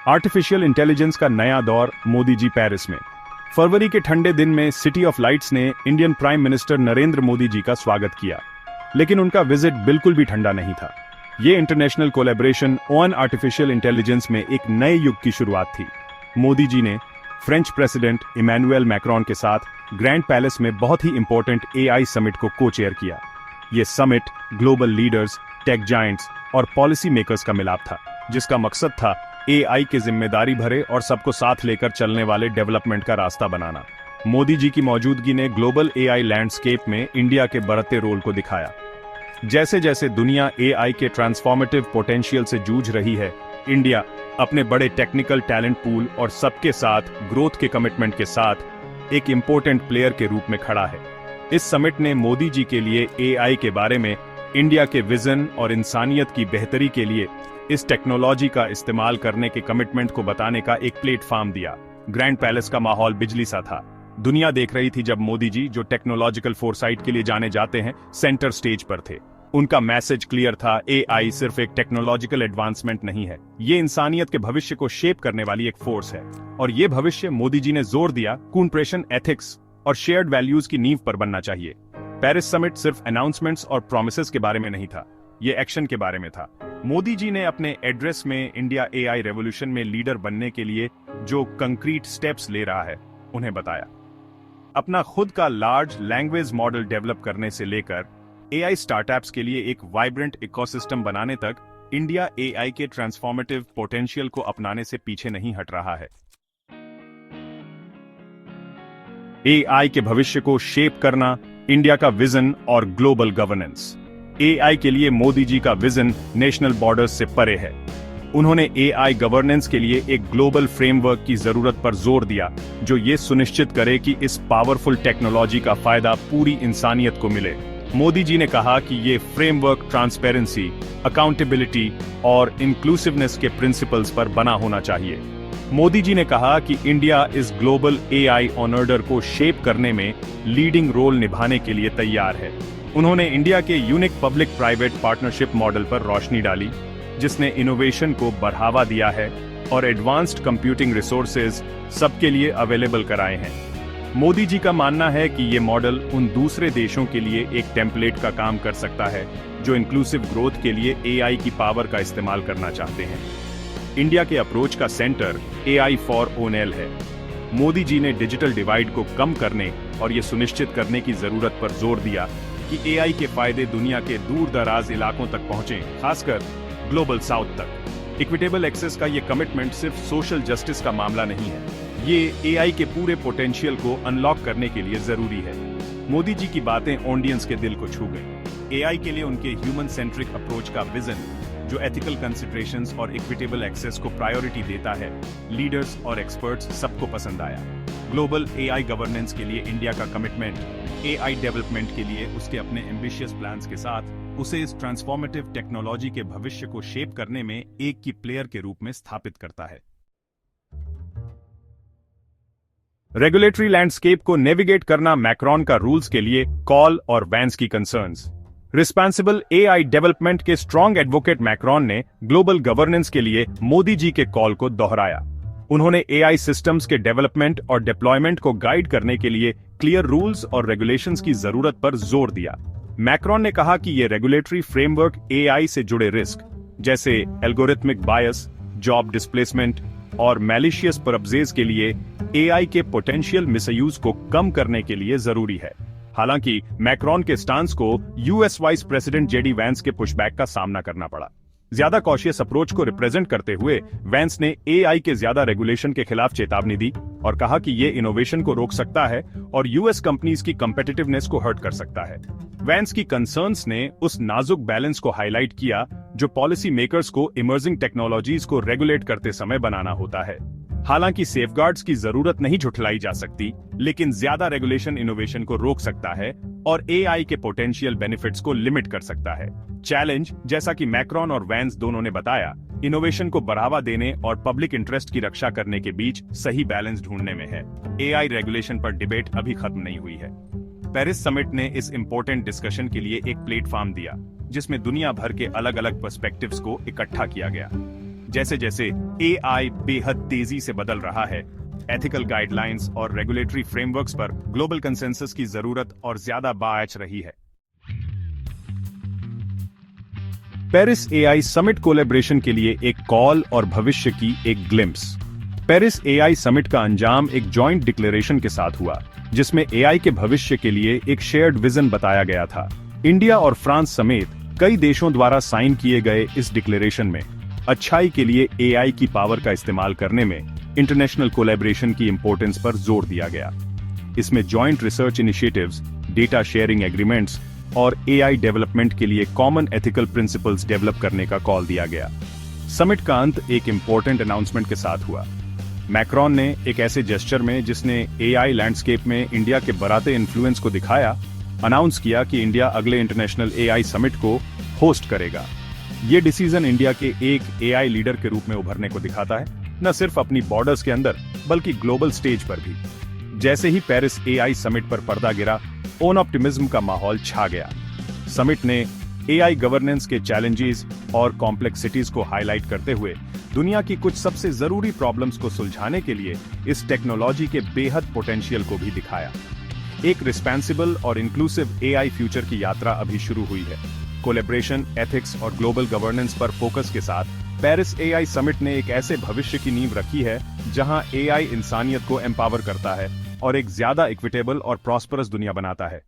Artificial intelligence का नया दौर, मोदी जी पेरिस में। फरवरी के ठंडे दिन में सिटी ऑफ लाइट्स ने Indian prime minister Narendra Modi ji का स्वागत किया, लेकिन उनका विजिट बिल्कुल भी ठंडा नहीं था। ये international collaboration on artificial intelligence में एक नए युग की शुरुआत थी। मोदी जी ने फ्रेंच प्रेसिडेंट इमैनुअल मैक्रोन के साथ ग्रैंड पैलेस में बहुत ही इंपॉर्टेंट एआई समिट को को-चेयर किया। ये summit global leaders, tech giants और पॉलिसी मेकर्स का मिलाप था, जिसका मकसद था एआई के जिम्मेदारी भरे और सबको साथ लेकर चलने वाले डेवलपमेंट का रास्ता बनाना। मोदी जी की मौजूदगी ने ग्लोबल एआई लैंडस्केप में इंडिया के बढ़ते रोल को दिखाया। जैसे जैसे दुनिया एआई के ट्रांसफॉर्मेटिव पोटेंशियल से जूझ रही है, इंडिया अपने बड़े टेक्निकल टैलेंट पूल और सबके साथ ग्रोथ के कमिटमेंट के साथ एक इंपॉर्टेंट प्लेयर के रूप में खड़ा है। इस समिट ने मोदी जी के लिए एआई के बारे में इंडिया के विजन और इंसानियत की बेहतरी के लिए इस टेक्नोलॉजी का इस्तेमाल करने के कमिटमेंट को बताने का एक प्लेटफॉर्म दिया। ग्रैंड पैलेस का माहौल बिजली सा था। दुनिया देख रही थी जब मोदी जी, जो टेक्नोलॉजिकल फोरसाइट के लिए जाने जाते हैं, सेंटर स्टेज पर थे। उनका मैसेज क्लियर था, एआई सिर्फ एक टेक्नोलॉजिकल एडवांसमेंट नहीं है, ये इंसानियत के भविष्य को शेप करने वाली एक फोर्स है। और ये भविष्य, मोदी जी ने जोर दिया, कूपरेशन, एथिक्स और शेयर्ड वैल्यूज की नींव पर बनना चाहिए। पेरिस समिट सिर्फ अनाउंसमेंट्स और प्रोमिसेस के बारे में नहीं था, ये एक्शन के बारे में था। मोदी जी ने अपने एड्रेस में इंडिया एआई रेवोल्यूशन में लीडर बनने के लिए जो कंक्रीट स्टेप्स ले रहा है, उन्हें बताया। अपना खुद का लार्ज लैंग्वेज मॉडल डेवलप करने से लेकर एआई स्टार्टअप्स के लिए एक वाइब्रेंट इकोसिस्टम बनाने तक, इंडिया एआई के ट्रांसफॉर्मेटिव पोटेंशियल को अपनाने से पीछे नहीं हट रहा है। एआई के भविष्य को शेप करना, इंडिया का विजन और ग्लोबल गवर्नेंस। एआई के लिए मोदी जी का विजन नेशनल बॉर्डर्स से परे है। उन्होंने एआई गवर्नेंस के लिए एक ग्लोबल फ्रेमवर्क की जरूरत पर जोर दिया, जो ये सुनिश्चित करे कि इस पावरफुल टेक्नोलॉजी का फायदा पूरी इंसानियत को मिले। मोदी जी ने कहा कि ये फ्रेमवर्क ट्रांसपेरेंसी, अकाउंटेबिलिटी और इंक्लूसिवनेस के प्रिंसिपल्स पर बना होना चाहिए। मोदी जी ने कहा कि इंडिया इस ग्लोबल एआई ऑर्डर को शेप करने में लीडिंग रोल निभाने के लिए तैयार है। उन्होंने इंडिया के unique public private partnership model पर रोशनी डाली, जिसने इनोवेशन को बढ़ावा दिया है और एडवांस्ड कंप्यूटिंग रिसोर्सेज सबके लिए अवेलेबल कराए हैं। मोदी जी का मानना है कि ये मॉडल उन दूसरे देशों के लिए एक टेम्पलेट का काम कर सकता है, जो इंक्लूसिव ग्रोथ के लिए एआई की पावर का इस्तेमाल करना चाहते हैं। इंडिया के अप्रोच का सेंटर एआई फॉर ओनएल है। मोदी जी ने डिजिटल डिवाइड को कम करने और ये सुनिश्चित करने की जरूरत पर जोर दिया कि एआई के फायदे दुनिया के दूर दराज इलाकों तक पहुंचे, खासकर ग्लोबल साउथ तक। इक्विटेबल एक्सेस का ये कमिटमेंट सिर्फ सोशल जस्टिस का मामला नहीं है, ये एआई के पूरे पोटेंशियल को अनलॉक करने के लिए जरूरी है। मोदी जी की बातें ऑडियंस के दिल को छू गई। एआई के लिए उनके ह्यूमन सेंट्रिक अप्रोच का विजन, जो एथिकल कंसिडरेशंस और इक्विटेबल एक्सेस को प्रायोरिटी देता है, लीडर्स और एक्सपर्ट्स सबको पसंद आया। ग्लोबल एआई गवर्नेंस के लिए इंडिया का कमिटमेंट, एआई डेवलपमेंट के लिए उसके अपने एम्बिशियस प्लान्स के साथ, उसे इस ट्रांसफॉर्मेटिव टेक्नोलॉजी के भविष्य को शेप करने में एक की प्लेयर के रूप में स्थापित करता है। रेगुलेटरी लैंडस्केप को नेविगेट करना, मैक्रोन का रूल्स के लिए कॉल और वैंस की कंसर्न्स। रिस्पॉन्सिबल एआई डेवलपमेंट के स्ट्रॉन्ग एडवोकेट मैक्रोन ने ग्लोबल गवर्नेंस के लिए मोदी जी के कॉल को दोहराया। उन्होंने एआई सिस्टम्स के डेवलपमेंट और डिप्लॉयमेंट को गाइड करने के लिए क्लियर रूल्स और रेगुलेशंस की जरूरत पर जोर दिया। मैक्रोन ने कहा कि ये रेगुलेटरी फ्रेमवर्क एआई से जुड़े रिस्क, जैसे एल्गोरिथमिक बायस, जॉब डिस्प्लेसमेंट और मैलिशियस परपजेज के लिए एआई के पोटेंशियल मिसयूज को कम करने के लिए जरूरी है। हालांकि मैक्रोन के स्टांस को US vice president JD Vance के पुशबैक का सामना करना पड़ा। ज्यादा कॉशियस अप्रोच को रिप्रेजेंट करते हुए वैंस ने एआई के ज्यादा रेगुलेशन के खिलाफ चेतावनी दी और कहा कि ये इनोवेशन को रोक सकता है और यूएस कंपनीज की कम्पिटिटिवनेस को हर्ट कर सकता है। वैंस की कंसर्न्स ने उस नाजुक बैलेंस को हाईलाइट किया जो पॉलिसी मेकर्स को इमर्जिंग टेक्नोलॉजीज को रेगुलेट करते समय बनाना होता है। हालांकि सेफगार्ड्स की जरूरत नहीं झुठलाई जा सकती, लेकिन ज्यादा रेगुलेशन इनोवेशन को रोक सकता है और एआई के पोटेंशियल बेनिफिट्स को लिमिट कर सकता है। चैलेंज, जैसा कि मैक्रोन और वैंस दोनों ने बताया, इनोवेशन को बढ़ावा देने और पब्लिक इंटरेस्ट की रक्षा करने के बीच सही बैलेंस ढूंढने में है। एआई रेगुलेशन पर डिबेट अभी खत्म नहीं हुई है। पेरिस समिट ने इस इंपॉर्टेंट डिस्कशन के लिए एक प्लेटफॉर्म दिया, जिसमें दुनिया भर के अलग अलग पर्सपेक्टिव्स को इकट्ठा किया गया। जैसे जैसे एआई बेहद तेजी से बदल रहा है, एथिकल गाइडलाइंस और रेगुलेटरी फ्रेमवर्क्स पर ग्लोबल कंसेंसस की जरूरत और ज्यादा बाअच रही है। पेरिस एआई समिट कोलैबोरेशन के लिए एक कॉल और भविष्य की एक ग्लिम्स। पेरिस एआई समिट का अंजाम एक जॉइंट डिक्लेरेशन के साथ हुआ, जिसमें एआई के भविष्य के लिए एक शेयर्ड विजन बताया गया था। इंडिया और फ्रांस समेत कई देशों द्वारा साइन किए गए इस डिक्लेरेशन में अच्छाई के लिए एआई की पावर का इस्तेमाल करने में इंटरनेशनल कोलैबोरेशन की इंपॉर्टेंस पर जोर दिया गया। इसमें joint research initiatives, data sharing agreements और एआई डेवलपमेंट के लिए कॉमन एथिकल प्रिंसिपल्स डेवलप करने का कॉल दिया गया। समिट का अंत एक इंपॉर्टेंट अनाउंसमेंट के साथ हुआ। मैक्रॉन ने एक ऐसे जेस्चर में जिसने एआई लैंडस्केप में इंडिया के बढ़ते इन्फ्लुएंस को दिखाया, अनाउंस किया कि इंडिया अगले इंटरनेशनल एआई समिट को होस्ट करेगा। ये डिसीजन इंडिया के एक एआई लीडर के रूप में उभरने को दिखाता है, न सिर्फ अपनी बॉर्डर्स के अंदर बल्कि ग्लोबल स्टेज पर भी। जैसे ही पेरिस एआई समिट पर पर्दा गिरा, ओन ऑप्टिमिज्म का माहौल छा गया। समिट ने एआई गवर्नेंस के चैलेंजेस और कॉम्प्लेक्सिटीज को हाईलाइट करते हुए दुनिया की कुछ सबसे जरूरी प्रॉब्लम्स को सुलझाने के लिए इस टेक्नोलॉजी के बेहद पोटेंशियल को भी दिखाया। एक रिस्पॉन्सिबल और इंक्लूसिव एआई फ्यूचर की यात्रा अभी शुरू हुई है। कोलैबोरेशन, एथिक्स और ग्लोबल गवर्नेंस पर फोकस के साथ पेरिस एआई समिट ने एक ऐसे भविष्य की नींव रखी है जहां एआई इंसानियत को एम्पावर करता है और एक ज्यादा इक्विटेबल और प्रॉस्परस दुनिया बनाता है।